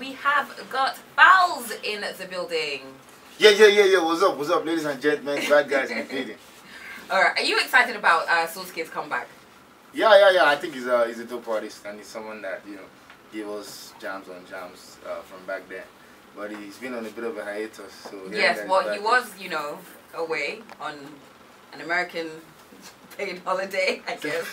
we have got Falz in the building. Yeah. What's up, ladies and gentlemen, bad guys in the building. Alright, are you excited about Soul's Kid's comeback? Yeah. I think he's a dope artist, and he's someone that, you know, gave us jams on jams from back then. But he's been on a bit of a hiatus. So yes, well, he was, you know, away on an American paid holiday, I guess.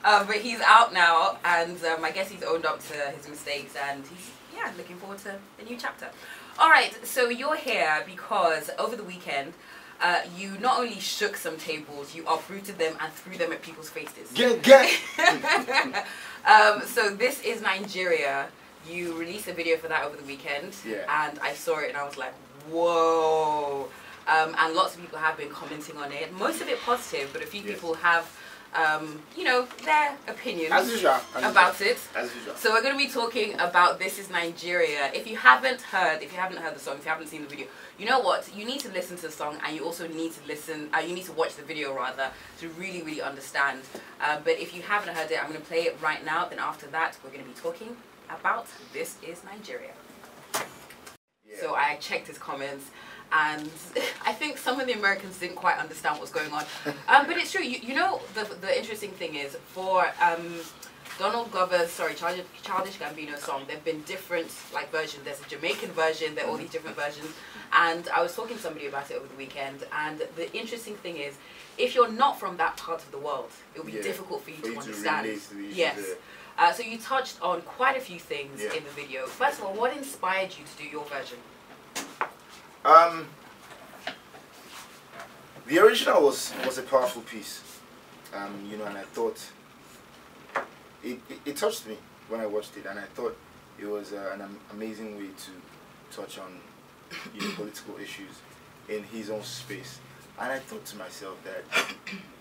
But he's out now, and I guess he's owned up to his mistakes, and he's, yeah, looking forward to a new chapter. Alright, so you're here because over the weekend, you not only shook some tables, you uprooted them and threw them at people's faces. Get. So this is Nigeria. You released a video for that over the weekend, and I saw it and I was like, whoa. And lots of people have been commenting on it. Most of it positive, but a few people have, you know, their opinions about it. As usual. So we're going to be talking about This Is Nigeria. If you haven't heard the song, if you haven't seen the video, you know what? You need to listen to the song, and you also need to listen. You need to watch the video rather to really understand. But if you haven't heard it, I'm going to play it right now. Then after that, we're going to be talking about This Is Nigeria. Yeah. So I checked his comments, and I think some of the Americans didn't quite understand what's going on. But it's true. You know, the interesting thing is for Donald Glover's, Childish Gambino song, there have been different like versions. There's a Jamaican version. There are all these different versions. And I was talking to somebody about it over the weekend. And the interesting thing is, if you're not from that part of the world, it will be difficult for you to understand. Yes. So you touched on quite a few things in the video. First of all, what inspired you to do your version? The original was a powerful piece, you know, and I thought it touched me when I watched it, and I thought it was an amazing way to touch on, you know, political issues in his own space. And I thought to myself that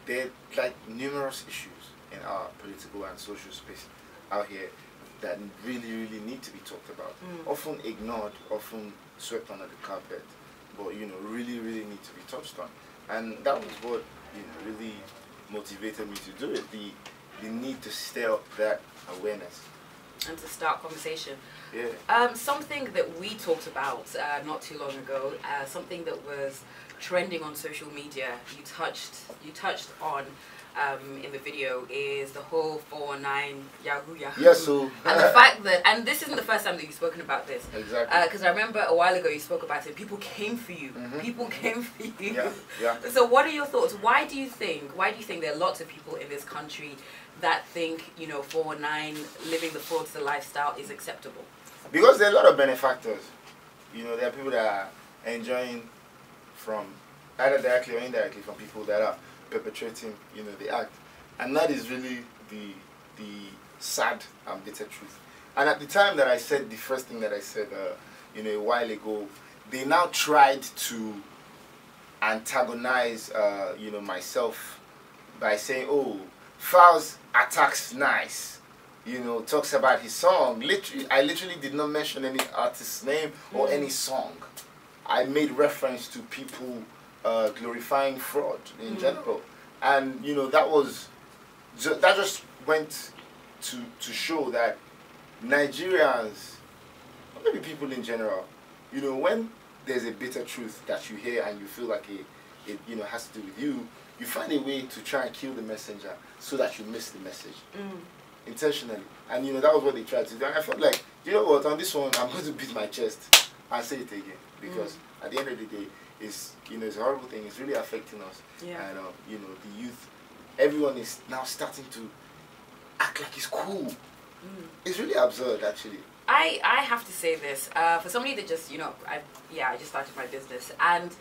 there are like numerous issues in our political and social space out here that really need to be talked about. Often ignored, often swept under the carpet, but, you know, really need to be touched on. And that was what, you know, really motivated me to do it. The need to stir up that awareness and to start conversation. Yeah. Something that we talked about not too long ago, something that was trending on social media, you touched on in the video, is the whole 419 Yahoo. Yes, so and the fact that, and this isn't the first time that you've spoken about this. Exactly. Because I remember a while ago you spoke about it. People came for you. People came for you. Yeah. So what are your thoughts? Why do you think there are lots of people in this country that think, you know, 419, living the fraudster lifestyle is acceptable? Because there are a lot of benefactors. You know, there are people that are enjoying from either directly or indirectly from people that are perpetrating, you know, the act, and that is really the sad and bitter truth. And at the time that I said the first thing that I said, you know, a while ago, they now tried to antagonize, you know, myself by saying, oh, Falz attacks nice, you know, talks about his song. I literally did not mention any artist's name or any song. I made reference to people glorifying fraud in general, and, you know, that just went to show that Nigerians, or maybe people in general, you know, when there's a bitter truth that you hear and you feel like it you know, has to do with you, you find a way to try and kill the messenger so that you miss the message intentionally. And, you know, that was what they tried to do. And I felt like, you know what, on this one I'm going to beat my chest and say it again, because at the end of the day, it's, you know, it's a horrible thing. It's really affecting us. Yeah. And you know, the youth, everyone is now starting to act like it's cool. It's really absurd, actually. I have to say this, for somebody that just, you know, I just started my business, and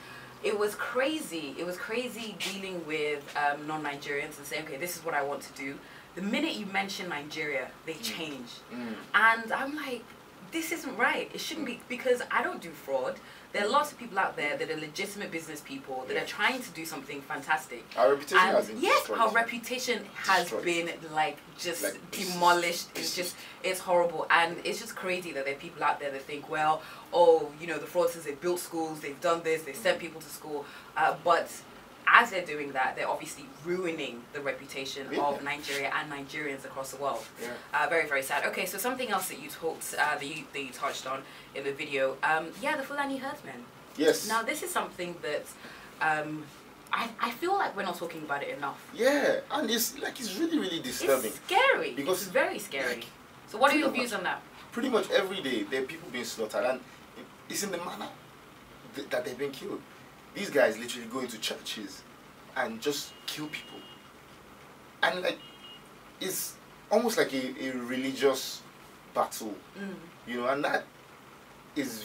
it was crazy. It was crazy dealing with non-Nigerians and saying, okay, this is what I want to do. The minute you mention Nigeria, they change. And I'm like, this isn't right. It shouldn't be, because I don't do fraud. There are lots of people out there that are legitimate business people that are trying to do something fantastic. Our reputation has been destroyed. Our reputation has been like just demolished. It's horrible, and it's just crazy that there are people out there that think, well, oh, you know, the fraudsters, they built schools, they've done this, they sent people to school, but as they're doing that, they're obviously ruining the reputation Yeah. of Nigeria and Nigerians across the world. Yeah. Very, very sad. Okay, so something else that you talked, that you touched on in the video, yeah, the Fulani Herdsman. Yes. Now, this is something that I feel like we're not talking about it enough. Yeah, and it's really, really disturbing. It's scary. Because it's very scary. So what are your views on that? Pretty much every day there are people being slaughtered, and it's in the manner that they're being killed. These guys literally go into churches and just kill people. And like, it's almost like a religious battle, you know, and that is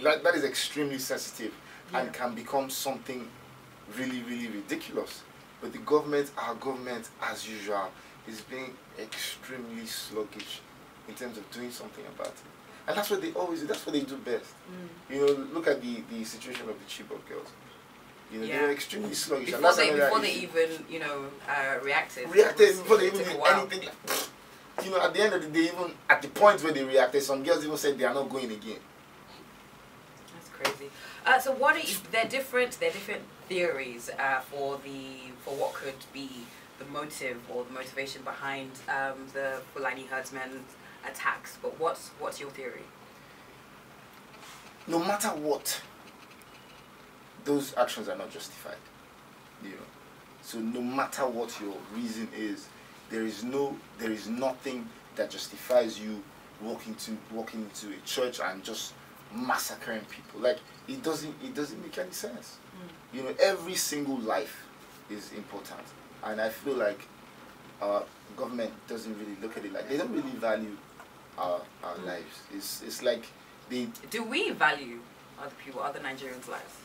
that is extremely sensitive and can become something really, really ridiculous. But our government, as usual, is being extremely sluggish in terms of doing something about it. And that's what they always do. That's what they do best. You know, look at the situation of the Chibok girls. You know, they were extremely sluggish. Before they even, you know, reacted. Before they even did anything. You know, at the end of the day, even at the point where they reacted, some girls even said they are not going again. That's crazy. So what are they're different theories for what could be the motive or the motivation behind the Fulani Herdsman attacks. But what's your theory? No matter what, those actions are not justified. You know. So no matter what your reason is, there is nothing that justifies you walking into a church and just massacring people. Like it doesn't make any sense. You know, every single life is important, and I feel like our government doesn't really look at it like they don't really value our lives. It's like do we value other people, other Nigerians' lives?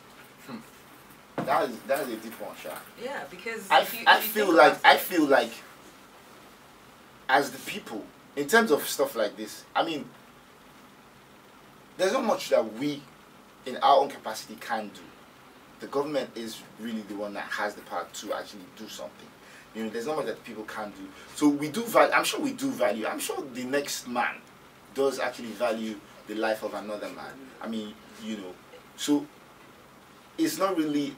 That is a deep one, Sha. Yeah, because I feel like as the people, in terms of stuff like this, I mean, there's not much that we, in our own capacity, can do. The government is really the one that has the power to actually do something. You know, there's not much that people can do. So we do value. I'm sure we do value. I'm sure the next man does actually value the life of another man. I mean, you know, so it's not really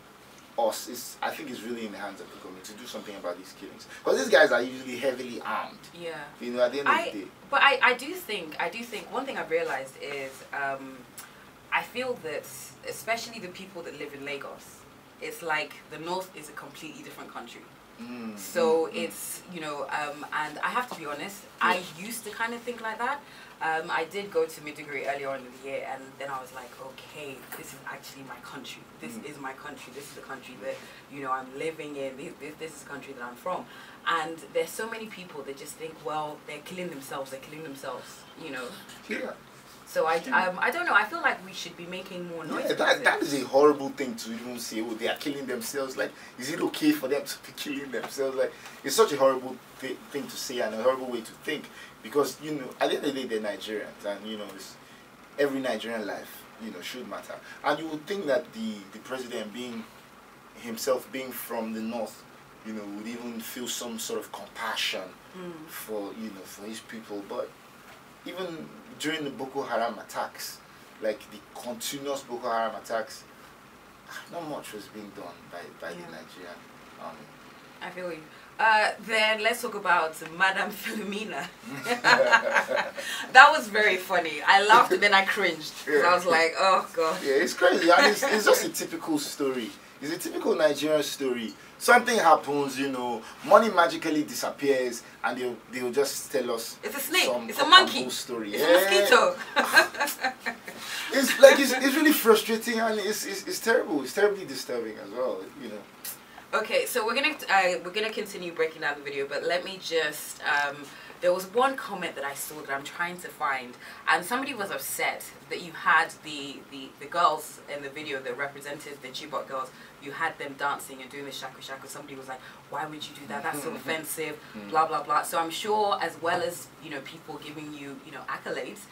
us. I think it's really in the hands of the government to do something about these killings. Because these guys are usually heavily armed. Yeah. You know, at the end of the day. But I do think one thing I've realized is I feel that especially the people that live in Lagos, it's like the North is a completely different country. So it's, you know, and I have to be honest, I used to kind of think like that. I did go to Maiduguri earlier on in the year, and then I was like, okay, this is actually my country. This is my country. This is the country that, you know, I'm living in. This is the country that I'm from. And there's so many people that just think, well, they're killing themselves, you know. Yeah. So I don't know. I feel like we should be making more noise. Yeah, that is a horrible thing to even say. Oh, they are killing themselves. Like, is it okay for them to be killing themselves? Like, it's such a horrible thing to say and a horrible way to think. Because, you know, at the end of the day, they're Nigerians, and you know, every Nigerian life, you know, should matter. And you would think that the president being from the north, you know, would even feel some sort of compassion for, you know, for his people. But even during the Boko Haram attacks, like the continuous Boko Haram attacks, not much was being done by the Nigerian army. I feel you. Then let's talk about Madam Philomena. That was very funny. I laughed and then I cringed. I was like, oh god. Yeah, it's crazy. And it's just a typical story. It's a typical Nigerian story. Something happens, you know, money magically disappears, and they'll just tell us it's a snake, some it's a monkey, story. It's a mosquito. It's like it's really frustrating, and it's terrible. It's terribly disturbing as well, you know. Okay, so we're gonna continue breaking down the video, but let me just there was one comment that I saw that I'm trying to find, and somebody was upset that you had the girls in the video that represented the Chibok girls. You had them dancing and doing the shaku shaku. Somebody was like, why would you do that? That's so offensive, blah blah blah. So I'm sure, as well as, you know, people giving you, you know, accolades,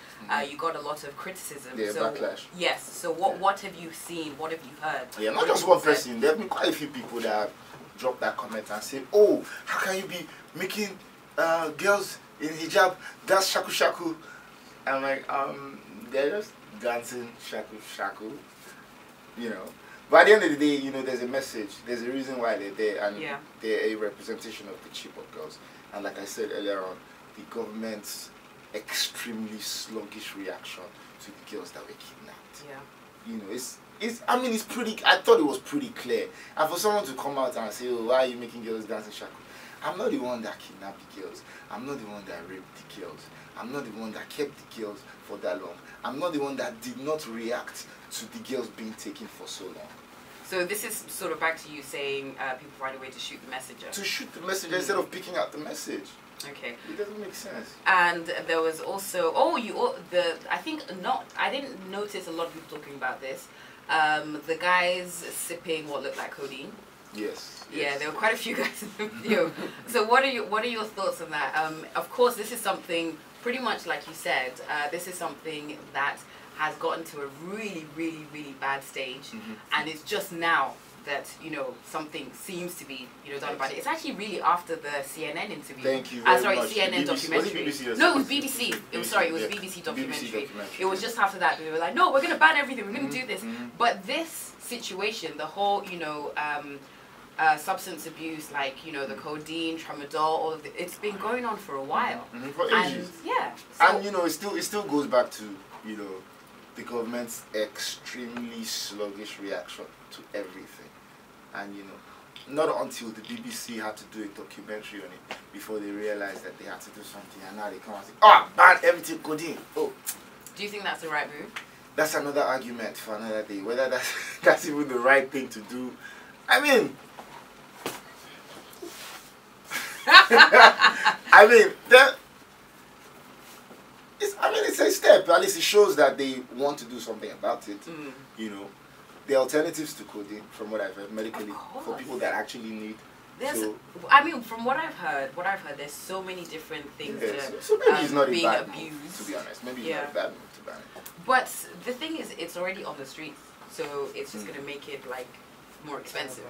you got a lot of criticism. Yeah, so, backlash. Yes. So what have you seen? What have you heard? Yeah, not just one person. There have been quite a few people that have dropped that comment and said, oh, how can you be making girls in hijab dance shaku shaku? I'm like, they're just dancing shaku shaku, you know. But at the end of the day, you know, there's a message. There's a reason why they're there, and Yeah. they're a representation of the Chibok girls. And like I said earlier on, the government's extremely sluggish reaction to the girls that were kidnapped. Yeah. You know, I mean, it's pretty. I thought it was pretty clear. And for someone to come out and say, "Oh, why are you making girls dance in shaku?" I'm not the one that kidnapped the girls. I'm not the one that raped the girls. I'm not the one that kept the girls for that long. I'm not the one that did not react to the girls being taken for so long. So this is sort of back to you saying people find a way to shoot the messenger. To shoot the messenger instead of picking out the message. Okay. It doesn't make sense. And there was also I didn't notice a lot of people talking about this. The guys sipping what looked like codeine. Yes. Yeah, there were quite a few guys in the video. So what are your thoughts on that? Of course, this is something pretty much like you said. This is something that has gotten to a really, really, really bad stage, and it's just now that, you know, something seems to be, you know, done about it. It's actually really after the CNN interview. Thank you very much. CNN BBC, documentary. was it BBC? No, it was BBC. It was BBC documentary. It was just after that they were like, no, we're gonna ban everything. We're gonna do this. But this situation, the whole, you know, substance abuse, like, you know, the codeine, tramadol, all of it's been going on for a while. For ages. And yeah. So, and you know, it still goes back to, you know, the government's extremely sluggish reaction to everything. And you know, not until the BBC had to do a documentary on it before they realized that they had to do something, and now they come and say, "Oh, ban everything codeine." Oh. Do you think that's the right move? That's another argument for another day. Whether that's even the right thing to do. I mean, it's a step. At least it shows that they want to do something about it. You know, there are alternatives to codeine, from what I've heard, medically, for people that actually need. I mean, from what I've heard, there's so many different things so maybe it's not being a bad abused. move, to be honest. Maybe it's not a bad move to ban it. But the thing is, it's already on the streets, so it's just gonna make it like more expensive.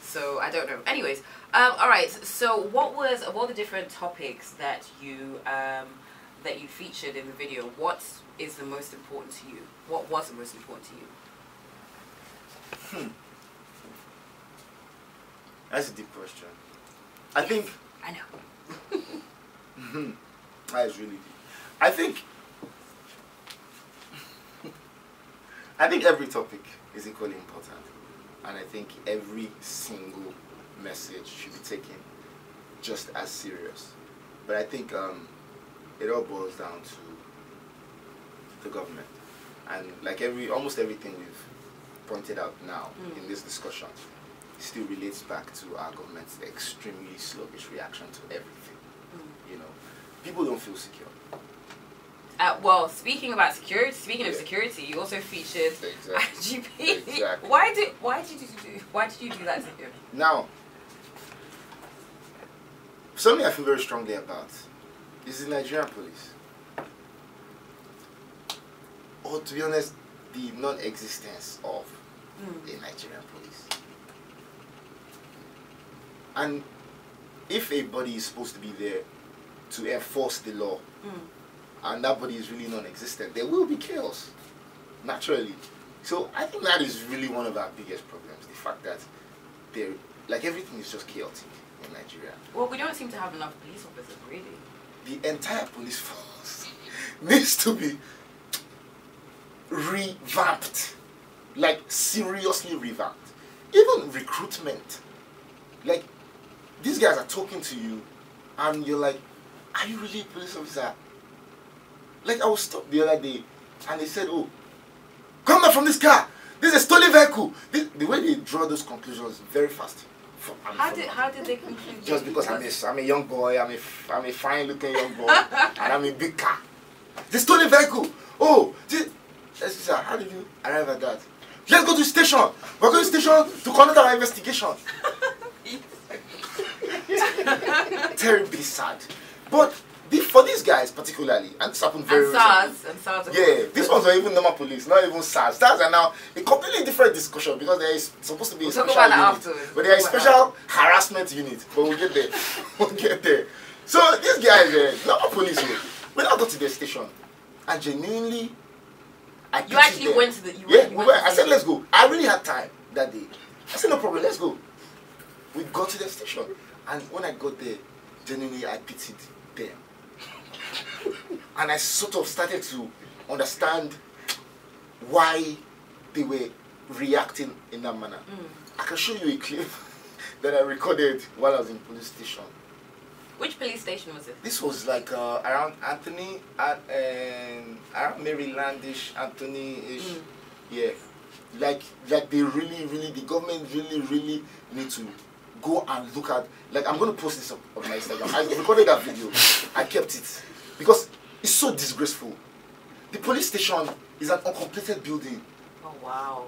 So I don't know. Anyways, all right. So what was, of all the different topics that you featured in the video, what is the most important to you? What was the most important to you? That's a deep question. I think. I know. That is really deep. I think every topic is equally important, and I think every single message should be taken just as serious. But I think it all boils down to the government, and like almost everything we've pointed out now in this discussion still relates back to our government's extremely sluggish reaction to everything. You know, people don't feel secure. Well, speaking of security, you also featured IGP. Exactly. Why did you do that to him? Now, something I feel very strongly about is the Nigerian police. Or to be honest, the non-existence of a Nigerian police. And if a body is supposed to be there to enforce the law, and that body is really non-existent, there will be chaos, naturally. So I think that is really one of our biggest problems, the fact that everything is just chaotic in Nigeria. Well, we don't seem to have enough police officers, really. The entire police force needs to be revamped, like seriously revamped. Even recruitment, like these guys are talking to you, and you're like, "Are you really a police officer?" Like I was stopped the other day, and they said, "Oh, come out from this car. This is a stolen vehicle." The way they draw those conclusions very fast. How did they conclude? Just because I'm a young boy, I'm a fine looking young boy, and I'm a big car. The stolen vehicle. Oh, how did you arrive at that? Let's go to the station. We're going to the station to conduct our investigation. Terribly sad. But for these guys particularly, and this happened very recently. SARS. Yeah, these ones are even normal police, not even SARS. SARS are now a completely different discussion because there is supposed to be a special unit. But there is a special harassment unit. But we'll get there. We'll get there. So these guys, normal police, we now go to the station and genuinely You actually went to the... Yeah, we went. I said, let's go. I really had time that day. I said, no problem, let's go. We got to the station. And when I got there, genuinely, I pitied them. And I sort of started to understand why they were reacting in that manner. I can show you a clip that I recorded while I was in police station. Which police station was it? This was like around Anthony, around Marylandish, Anthony-ish. Yeah. Like they really, the government really need to go and look at, like, I'm going to post this up on my Instagram. I recorded that video. I kept it. Because it's so disgraceful. The police station is an uncompleted building. Oh, wow.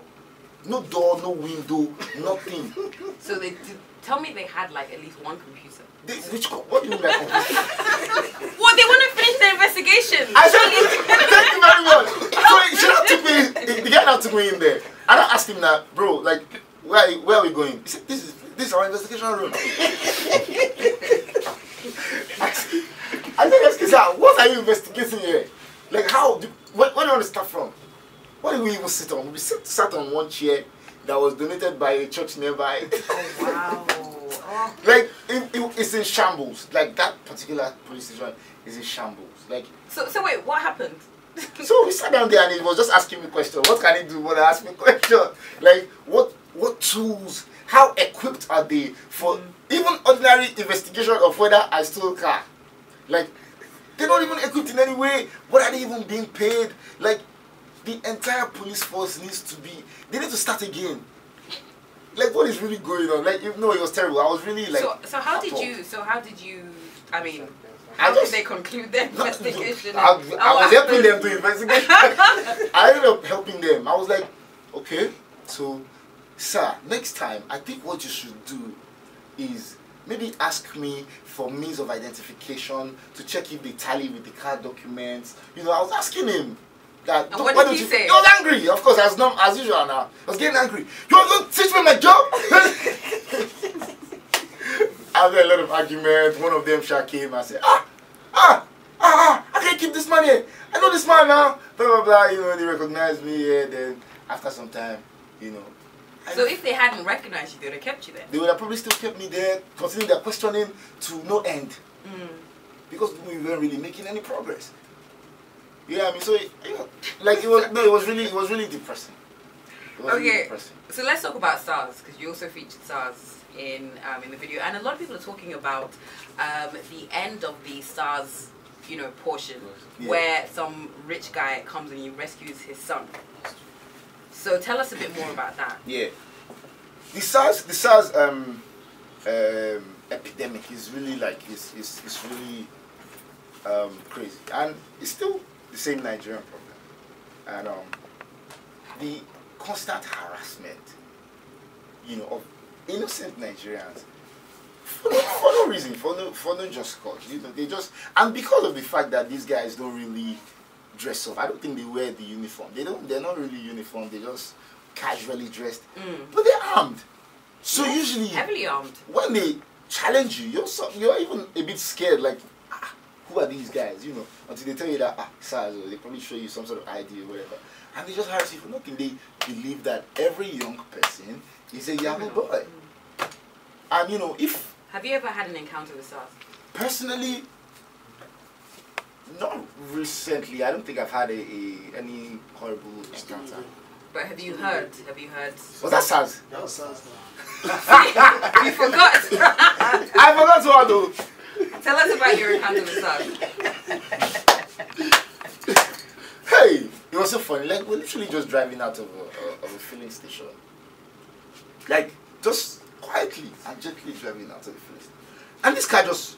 No door, no window, nothing. So they tell me they had like at least one computer. What do you mean by computer? Well, they want to finish the investigation. I said, thank you very much. So she now took me, the guy now took me in there. And I asked him that, bro, like, where are we going? He said, this is our investigation room. I said, excuse me, what are you investigating here? Like, where do you want to start from? What did we even sit on? We sat on one chair that was donated by a church nearby. Oh, wow. Oh. Like, it's in shambles. Like, that particular police station is in shambles. Like. So wait, what happened? So we sat down there and he was just asking me questions. What can he do when I ask me questions? Like, what tools, how equipped are they for even ordinary investigation of whether I stole a car? Like, they're not even equipped in any way. What are they even being paid? Like, the entire police force needs to be, they need to start again. Like, what is really going on? Like, no, it was terrible. I was really like. So how did you, I mean, how did they conclude their investigation? I was helping them to investigate. I ended up helping them. I was like, okay, so, sir, next time, I think what you should do is maybe ask me for means of identification to check if they tally with the car documents. You know, I was asking him. That, and what did he say? He was angry, of course, as usual now. I was getting angry. You want to teach me my job? After a lot of arguments, one of them came and said, I can't keep this money. I know this man now. Blah, blah, blah. You know, they recognized me. Yeah, then after some time, you know. So if they hadn't recognized you, they would have kept you there? They would have probably still kept me there, continuing their questioning to no end. Because we weren't really making any progress. Yeah, I mean, so it was really depressing. It was really depressing. So let's talk about SARS, because you also featured SARS in the video, and a lot of people are talking about the end of the SARS, portion, where some rich guy comes and he rescues his son. So tell us a bit more about that. Yeah, the SARS epidemic is really like it's really crazy, and it's still the same Nigerian problem, and the constant harassment, of innocent Nigerians for no reason, for no just cause. They just, and because of the fact that these guys don't really dress up. I don't think they wear the uniform. They're not really uniform. They're just casually dressed, but they're armed. So usually, heavily armed. When they challenge you, you're even a bit scared. Like, who are these guys? Until they tell you that SARS, or they probably show you some sort of ID or whatever, and they just harass you for nothing. They believe that every young person is a Yahoo boy. And if have you ever had an encounter with SARS? Personally, not recently. I don't think I've had any horrible encounter. But have you heard? Was that SARS? That was SARS. You forgot. I forgot what though. Tell us about your encounter with SARS. Hey, it was so funny. Like, we're literally just driving out of a filling station. Like, just quietly and gently driving out of the filling station. And this car just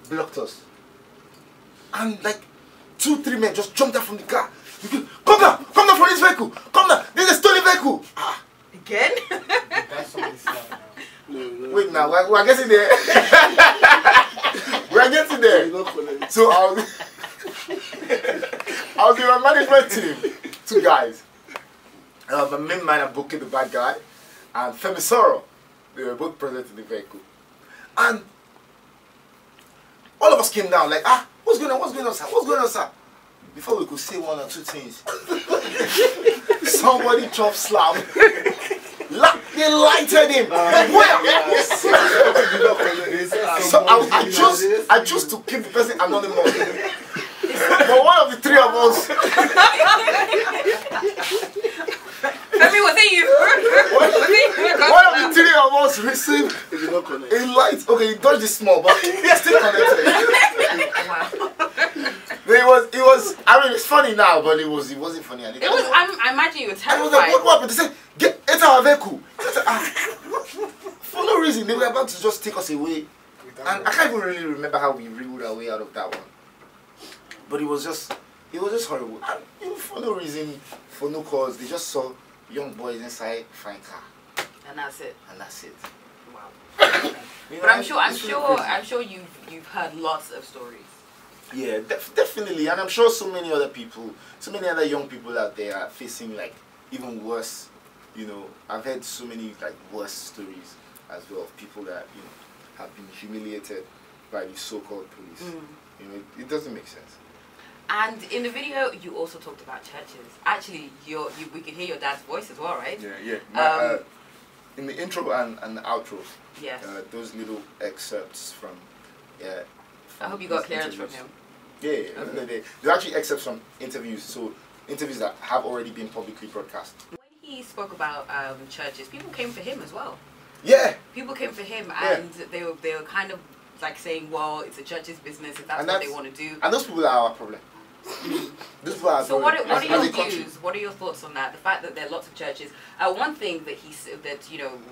blocked us. And like 2-3 men just jumped out from the car. Come down from this vehicle. Come down. This is a stolen vehicle. Again? Wait now, we're getting there. We're getting there. So I was in my management team, 2 guys. My main man and Bookie, the bad guy, and Femi Soro. They were both present in the vehicle. And all of us came down like, what's going on, sir? before we could say one or two things, somebody chop slap. They lighted him. So I chose to keep the person anonymous. But one of the three of us. I mean, was it you? One of the three of us received a light. Okay, he dodged this small, but he's still connected. Wow. It was. I mean, it's funny now, but it wasn't funny. It was. I imagine you were terrified. I was like, what happened? They said, get our vehicle. For no reason, they were about to just take us away, and I can't even really remember how we wriggled our way out of that one. But it was just horrible. And for no reason, for no cause, they just saw young boys inside fine car, and that's it. And that's it. Wow. You know, But I'm sure you've heard lots of stories. Yeah, definitely, and I'm sure so many other young people out there are facing like even worse. You know, I've heard so many like worse stories as well of people that have been humiliated by the so-called police. You know, it doesn't make sense. And in the video, you also talked about churches. Actually, we can hear your dad's voice as well, right? Yeah. In the intro and the outro, yes. Those little excerpts from I hope you got clearance from him. Yeah. Okay. They're actually excerpts from interviews, so interviews that have already been publicly broadcast. When he spoke about churches, people came for him as well. Yeah. People came for him, and they were kind of like saying, well, it's a church's business if that's what they want to do. And those people are our problem. Those people are so what are your views? What are your thoughts on that? The fact that there are lots of churches. One thing that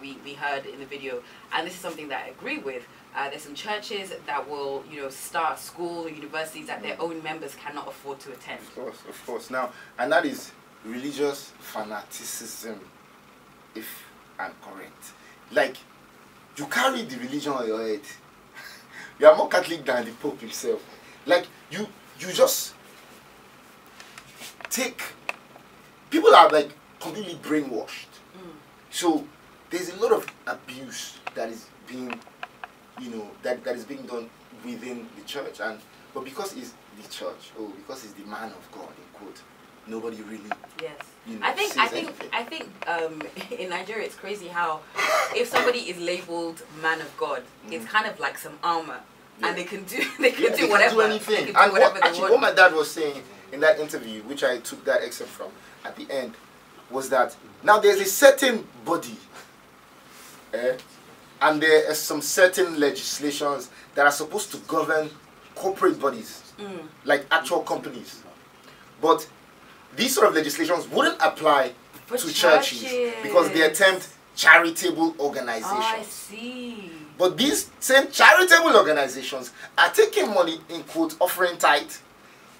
we heard in the video, and this is something that I agree with. There's some churches that will start school or universities that their own members cannot afford to attend. Of course. Now, and that is religious fanaticism, if I'm correct. Like, you carry the religion on your head. You are more Catholic than the Pope himself. Like, you just take... People are, like, completely brainwashed. So, there's a lot of abuse that is being, that is being done within the church. But because it's the church, because it's the man of God, in quote, nobody really... Yes. I think in Nigeria it's crazy how if somebody is labeled man of God, it's kind of like some armor, and they can do whatever. Anything. And what my dad was saying in that interview, which I took that excerpt from at the end, was that now there's a certain body, and there are some certain legislations that are supposed to govern corporate bodies, like actual companies, but these sort of legislations wouldn't apply to churches because they are termed charitable organizations. Oh, I see. But these same charitable organizations are taking money, in quote, offering tithe,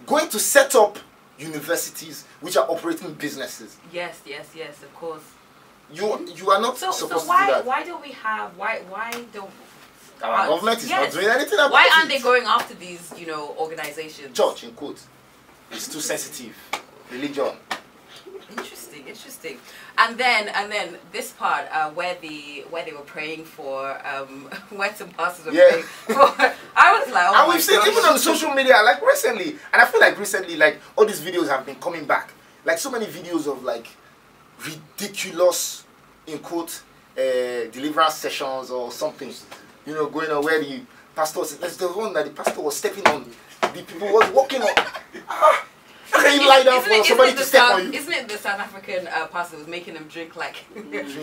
going to set up universities which are operating businesses. Yes, of course. You are not supposed to do that. Why don't we have why don't our government is not doing anything about it? Why aren't they going after these organizations? Church, in quote, is too sensitive. Religion. Interesting. And then this part where they were praying for where some pastors were praying for. I was like, and we've seen even on social media, like recently, and I feel like recently, like all these videos have been coming back. Like so many videos of like ridiculous, in quote, deliverance sessions or something, going on where the pastor, that's the one that the pastor was stepping on, the people was walking on. Can you lie down for somebody to step on you? Isn't it the South African pastor was making them drink like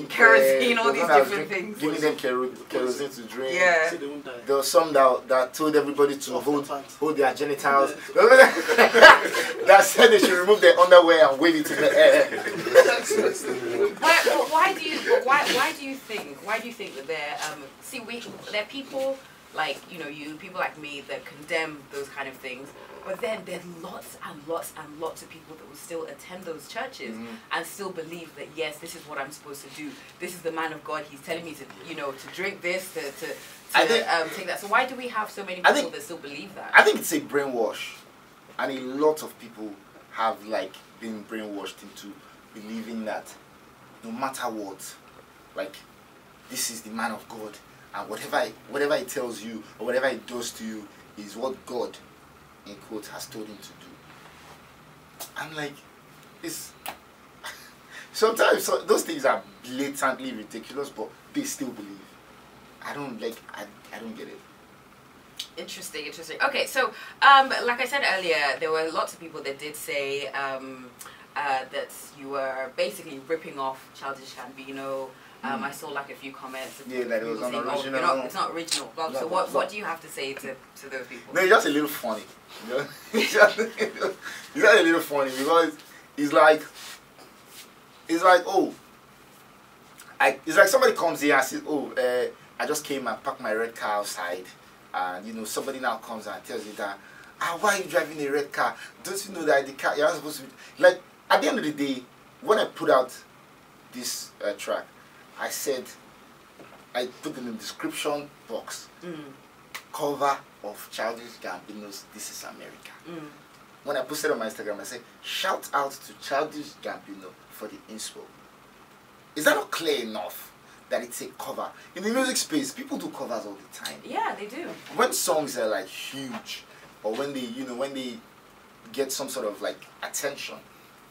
kerosene, all these different things? Giving them kerosene to drink. Yeah. There was some that told everybody to hold their genitals. That said they should remove their underwear and wave it in the air. Why do you think that there are people like people like me that condemn those kind of things, but then there's lots and lots and lots of people that will still attend those churches and still believe that yes, this is what I'm supposed to do. This is the man of God. He's telling me to to drink this, to take that. So why do we have so many people that still believe that? I think it's a brainwash, and a lot of people have like been brainwashed into believing that no matter what, like this is the man of God. And whatever he tells you or whatever he does to you is what God, in quote, has told him to do. I'm like, it's sometimes those things are blatantly ridiculous, but they still believe. I don't like. I don't get it. Interesting. Okay, so like I said earlier, there were lots of people that did say that you were basically ripping off Childish Gambino. I saw like a few comments. Yeah, that it was unoriginal. Oh, it's not original. Well, so what do you have to say to those people? No, it's just a little funny. You know? It's just a little funny because it's like oh, it's like somebody comes here and says, oh, I just came and parked my red car outside, and you know somebody now comes and tells you that, why are you driving a red car? Don't you know that the car you're not supposed to be like? At the end of the day, when I put out this track, I said, I put in the description box, cover of Childish Gambino's This Is America. When I posted on my Instagram, I said, shout out to Childish Gambino for the inspo. Is that not clear enough that it's a cover? In the music space, people do covers all the time. Yeah, they do. When songs are like huge, or when they, when they get some sort of like attention,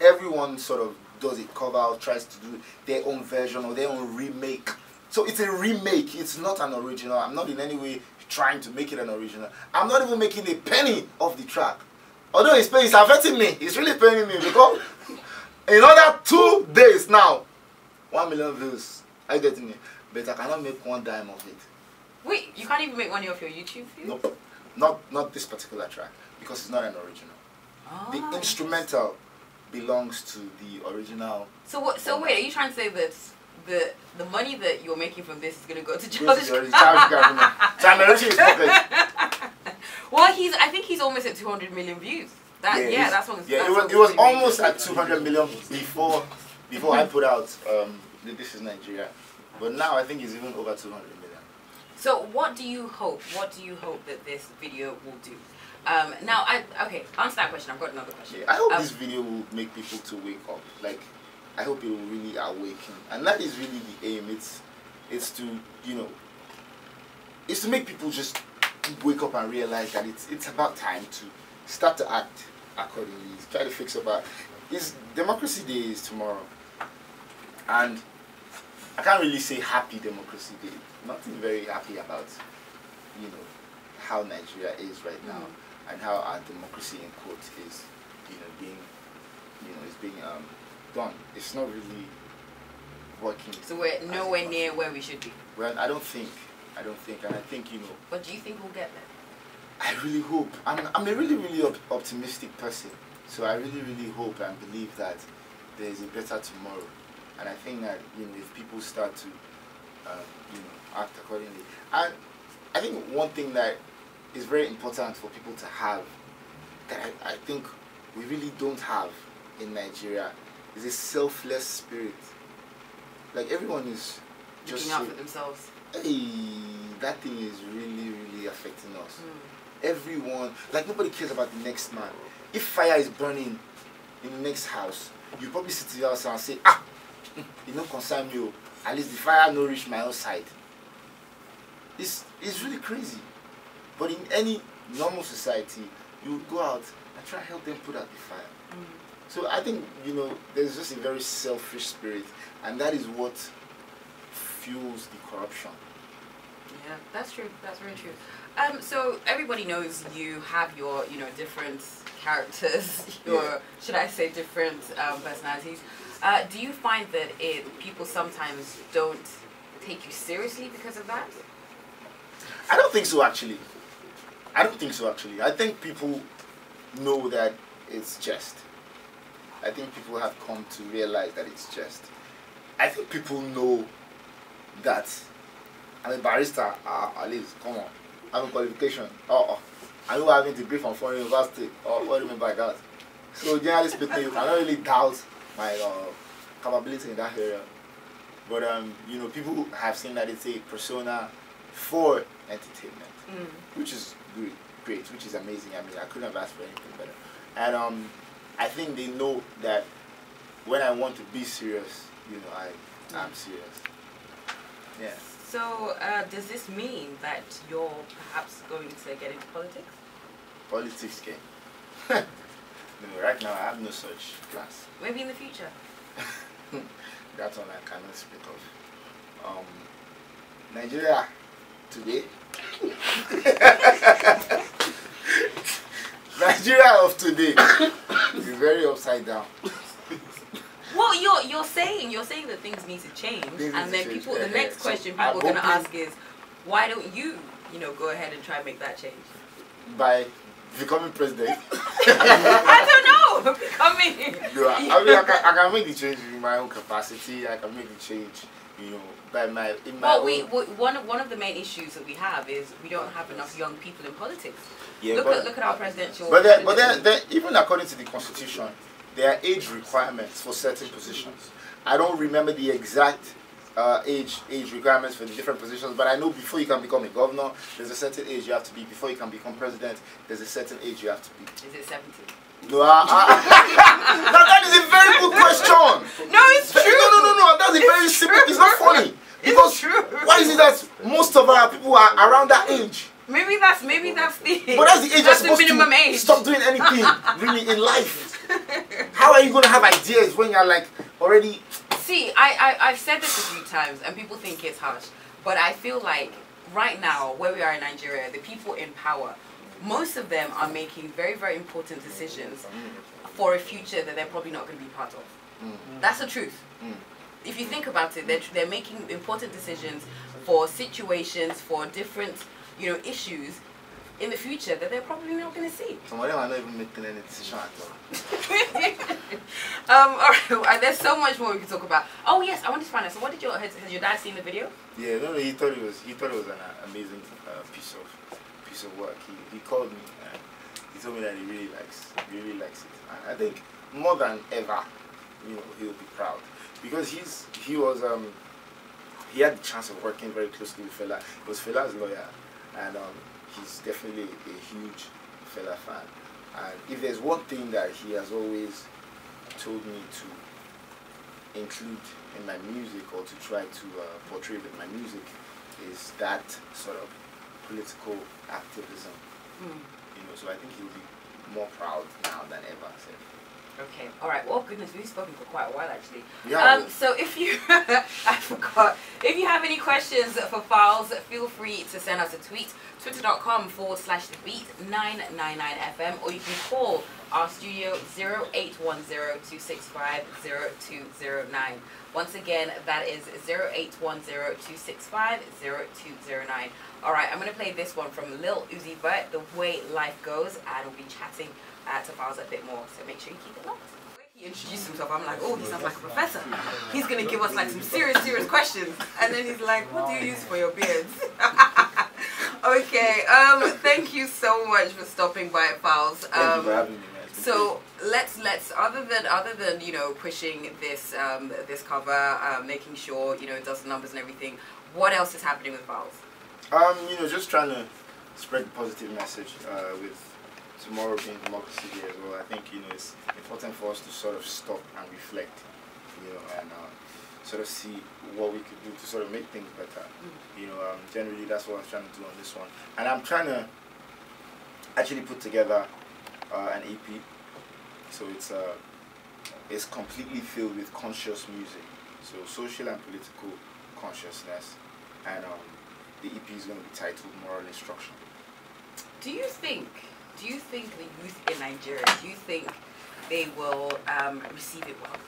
everyone sort of does a cover or tries to do their own version or their own remake. So it's a remake, it's not an original. I'm not in any way trying to make it an original. I'm not even making a penny of the track. Although it's affecting me, it's really paying me because in another 2 days now, 1 million views. Are you getting me? But I cannot make one dime of it. Wait, you can't even make money off your YouTube views? Nope. Not this particular track because it's not an original. Oh. The instrumental belongs to the original. So what? So wait, are you trying to say that the money that you're making from this is going to go to Childish Gambino? So I'm enriching his pocket. Well, I think he's almost at 200 million views. That's what. Yeah, it was almost at 200 million before I put out This Is Nigeria, but now I think it's even over 200 million. So what do you hope? What do you hope that this video will do? Now, answer that question. I've got another question. Yeah, I hope this video will make people to wake up. Like, I hope it will really awaken, and that is really the aim. It's to it's to make people just wake up and realize that it's about time to start to act accordingly. Try to fix about. Democracy Day is tomorrow, and I can't really say Happy Democracy Day. Nothing very happy about how Nigeria is right now. And how our democracy in quotes is, being done. It's not really working. So we're nowhere near where we should be. Well, I don't think, and I think But do you think we'll get there? I really hope. I'm a really, really optimistic person. So I really, really hope and believe that there is a better tomorrow. And I think that if people start to, act accordingly. And I think one thing that is very important for people to have that I think we really don't have in Nigeria is a selfless spirit. Like everyone is just looking out for themselves. Hey, that thing is really, really affecting us. Everyone, like nobody cares about the next man. If fire is burning in the next house, you probably sit to your house and say, it don't concern me. At least the fire no reach my own side. It's really crazy. But in any normal society, you would go out and try to help them put out the fire. So I think, there's just a very selfish spirit, and that is what fuels the corruption. Yeah, that's true. That's very true. So everybody knows you have your, different characters, should I say different personalities. Do you find that people sometimes don't take you seriously because of that? I don't think so, actually. I think people know that it's jest. I think people have come to realize that it's jest. I think people know that I'm a barrister, at least, come on. I have a qualification. I know having a degree from foreign university. What do you mean by that? So generally speaking, you cannot really doubt my capability in that area. But people have seen that it's a persona for entertainment, which is great, which is amazing. I mean, I couldn't have asked for anything better. And I think they know that when I want to be serious, I'm serious. Yeah. So, does this mean that you're perhaps going to get into politics? Politics game. No, right now I have no such plans. Maybe in the future. That one I cannot speak of. Nigeria today. Nigeria of today is very upside down. Well, you're saying that things need to change, and then people. The next question people are gonna ask is, why don't you go ahead and try and make that change? By becoming president. I don't know. Becoming. No, I mean, I can make the change in my own capacity. I can make the change, by my one of the main issues that we have is we don't have enough young people in politics. Yeah, look at our presidential. But then, even according to the constitution, there are age requirements for certain positions. I don't remember the exact age requirements for the different positions, but I know before you can become a governor, there's a certain age you have to be. Before you can become president, there's a certain age you have to be. Is it 70? No, now that is a very good question. No, it's true. No. That's a very simple. It's not funny. Because it's true. Why is it that most of our people are around that age? Maybe that's the. But that's the age you're supposed minimum to age. Stop doing anything really in life. How are you going to have ideas when you're like already? See, I've said this a few times, and people think it's harsh, but I feel like right now, where we are in Nigeria, the people in power, most of them are making very, very important decisions for a future that they're probably not going to be part of. That's the truth. If you think about it, they're making important decisions for situations, for different, issues in the future that they're probably not going to see. Some of them are not even making any decision at all. Alright, there's so much more we can talk about. Oh yes, I wanted to find out. So, what has your dad seen the video? Yeah, no, he thought it was an amazing piece of work. He called me and he told me that he really likes it. And I think more than ever, he'll be proud because he had the chance of working very closely with Fela. He was Fela's lawyer, and he's definitely a huge Fela fan. And if there's one thing that he has always told me to include in my music or to try to portray with my music is that sort of political activism. So I think he'll be more proud now than ever. So. Okay, alright, well goodness, we've spoken for quite a while actually. Yeah. So if you, I forgot, if you have any questions for Falz, feel free to send us a tweet, twitter.com/thebeat999FM, or you can call our studio 0810-265-0209. Once again, that is 0810-265-0209. Alright, I'm going to play this one from Lil Uzi Vert, The Way Life Goes, and we'll be chatting to Falz a bit more, so make sure you keep it locked. He introduced himself, I'm like, oh, he sounds like a professor. He's going to give us like some serious questions. And then he's like, what do you use for your beards? Okay, thank you so much for stopping by, Falz. Thank you for having me, man. So let's other than pushing this this cover, making sure it does the numbers and everything, what else is happening with Falz? Just trying to spread the positive message with tomorrow being Democracy Day as well. I think it's important for us to sort of stop and reflect, and sort of see what we could do to sort of make things better. Generally that's what I'm trying to do on this one, and I'm trying to actually put together an EP. So it's completely filled with conscious music, so social and political consciousness, and the EP is going to be titled Moral Instruction. Do you think the youth in Nigeria, do you think they will receive it well?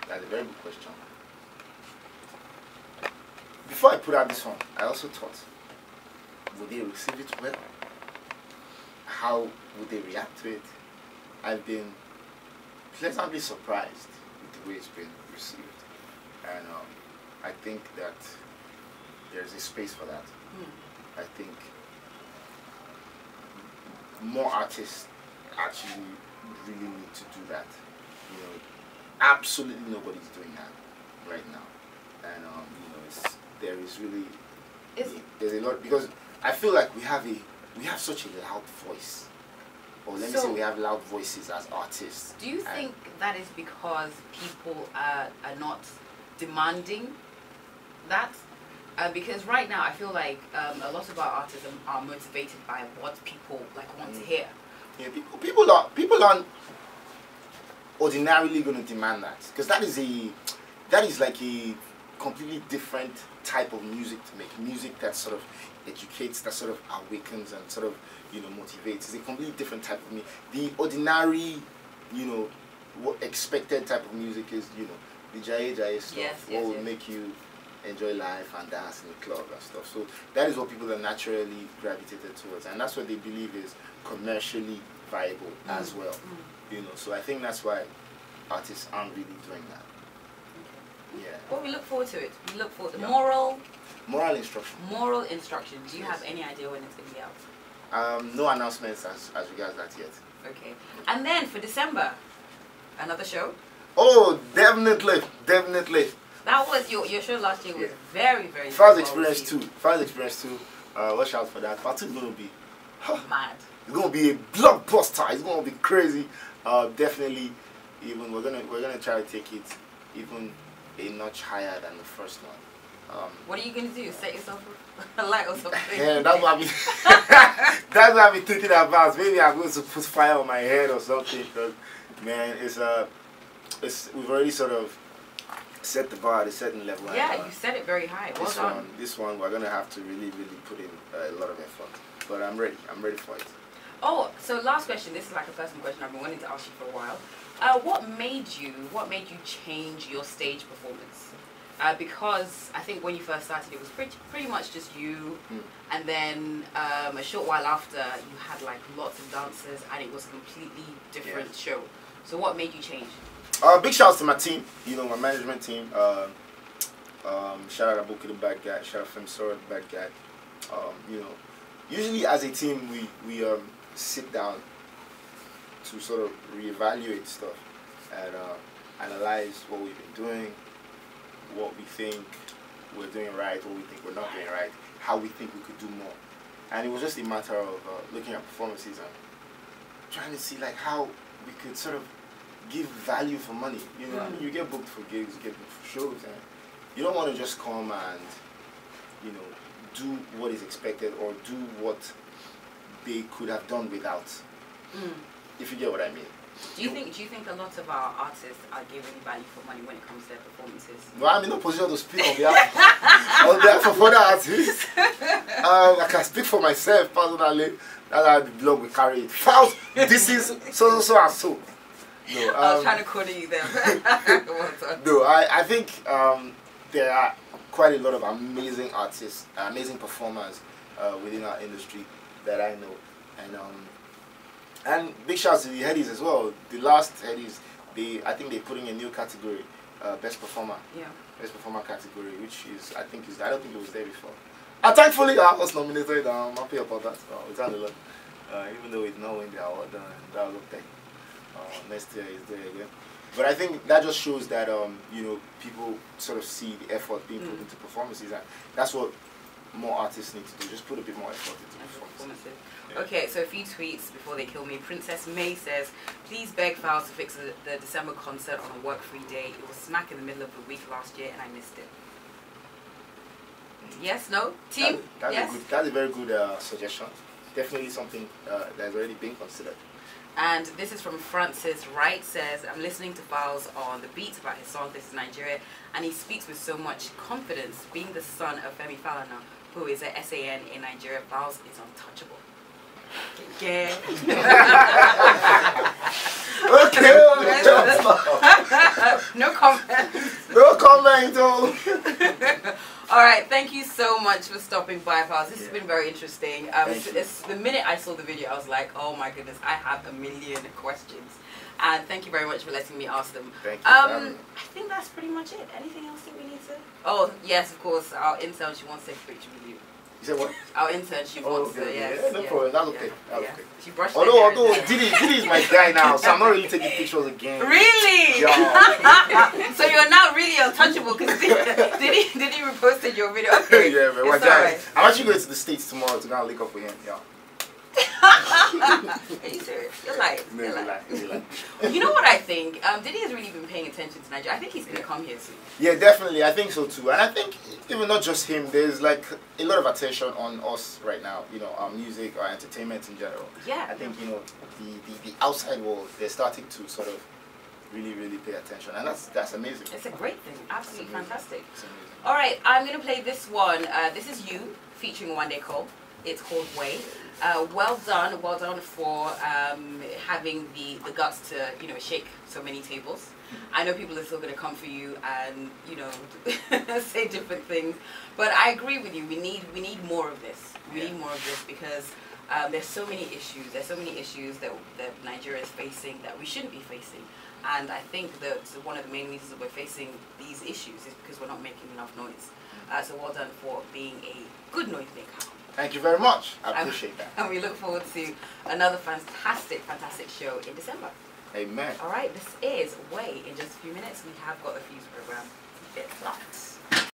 That's a very good question. Before I put out this one, I also thought, would they receive it well? How would they react to it? I've been pleasantly surprised with the way it's been received. And I think that there's a space for that. I think more artists actually really need to do that. Absolutely nobody's doing that right now, and there is really there's a lot, because I feel like we have such a loud voice, or let me say we have loud voices as artists. Do you think that is because people are not demanding that? Because right now I feel like a lot of our artists are motivated by what people want to hear. Yeah, people aren't ordinarily going to demand that, because that is like a completely different type of music to make. Music that sort of educates, that sort of awakens and sort of, you know, motivates. It's a completely different type of music. The ordinary, you know, what expected type of music is, you know, the jaye stuff, what would make you enjoy life and dance in the club and stuff. So that is what people are naturally gravitated towards, and that's what they believe is commercially viable as well. You know, so I think that's why artists aren't really doing that. Yeah. Well, we look forward to it. We look forward to moral instruction. Moral instruction. Do you have any idea when it's going to be out? No announcements as regards that yet. Okay. And then for December, another show? Oh, definitely. That was your show last year was very, very Falz Experience 2. Falz Experience 2. Watch out for that. Part 2 is going to be mad. It's going to be a blockbuster. It's going to be crazy. Definitely, even we're gonna try to take it even a notch higher than the first one. What are you gonna do? Set yourself a light or something? Yeah, that's what that's what I've been thinking about. Maybe I'm going to put fire on my head or something. Because man, we've already sort of set the bar at a certain level. Yeah, you set it very high. Well done. This one, we're gonna have to really put in a lot of effort. But I'm ready. I'm ready for it. Oh, so last question. This is like a personal question I've been wanting to ask you for a while. What made you change your stage performance? Because I think when you first started, it was pretty much just you, and then a short while after, you had like lots of dancers, and it was a completely different show. So what made you change? Big shout out to my team. You know, my management team. Shout out Abuki the bad guy. Shout out Femsora the bad guy. You know, usually as a team, we sit down to sort of reevaluate stuff and analyze what we've been doing, what we think we're doing right, what we think we're not doing right, how we think we could do more. And it was just a matter of looking at performances and trying to see like how we could sort of give value for money. You know, I mean, you get booked for gigs, you get booked for shows, and you don't want to just come and, you know, do what is expected or do what they could have done without. If you get what I mean. Do you think a lot of our artists are giving value for money when it comes to their performances? Well, I'm in no position to speak on behalf of other artists. I can speak for myself personally. That's how the blog will carry it. Falz, this is so and so. No, I was trying to corner you there. No, I think there are quite a lot of amazing artists, amazing performers within our industry that I know, and big shouts to the headies as well. The last headies, I think they're putting a new category, best performer. Yeah. Best performer category, which is I don't think it was there before. Thankfully, I was nominated. I'm happy about that. It's a lot. Even though it's not winning the award, that will take. Next year is there again. But I think that just shows that you know, people sort of see the effort being put into performances, and that's what more artists need to do. Just put a bit more effort into performances. Yeah. Okay, so a few tweets before they kill me. Princess May says, please beg Falz to fix the December concert on a work-free day. It was smack in the middle of the week last year and I missed it. Yes, no? Team? That's a very good suggestion. Definitely something that's already been considered. And this is from Francis Wright, says, I'm listening to Falz on the beats about his song, This is Nigeria, and he speaks with so much confidence. Being the son of Femi Falana, who is a SAN in Nigeria, Falz is untouchable. Yeah. No comment. No comment. Alright, thank you so much for stopping by, Falz. This has been very interesting. The minute I saw the video, I was like, oh my goodness, I have a million questions. And thank you very much for letting me ask them. Thank you. I think that's pretty much it. Anything else that we need to... Oh, yes, of course. Our intern, she wants to take a picture with you. You said what? Our intern, she wants to, yes. Yeah, no problem. That's okay. That's okay. She brushed Although Diddy is my guy now, so I'm not really taking pictures again. Really? Yeah. So you're not really untouchable because Diddy reposted your video. Okay. Yeah, man. My guy. Right. I'm actually going to the States tomorrow to go and link up with him. Yeah. Are you serious? You're lying. No, you're lying. You know what I think? Diddy has really been paying attention to Nigeria. I think he's going to come here soon. Yeah, definitely. I think so too. And I think even not just him, there's like a lot of attention on us right now. You know, our music, our entertainment in general. Yeah. I think, you know, the outside world, they're starting to sort of really pay attention, and that's amazing. It's a great thing. Absolutely fantastic. It's amazing. All right, I'm going to play this one. This is You, featuring One Day Cole. It's called Way. Well done for having the guts to, you know, shake so many tables. I know people are still going to come for you and, you know, say different things, but I agree with you. We need more of this. We need more of this because there's so many issues. There's so many issues that Nigeria is facing that we shouldn't be facing. And I think that one of the main reasons that we're facing these issues is because we're not making enough noise. So well done for being a good noise maker. Thank you very much. I appreciate that. And we look forward to another fantastic show in December. Amen. All right, this is Way. In just a few minutes, we have got the Fuse program. It's locked.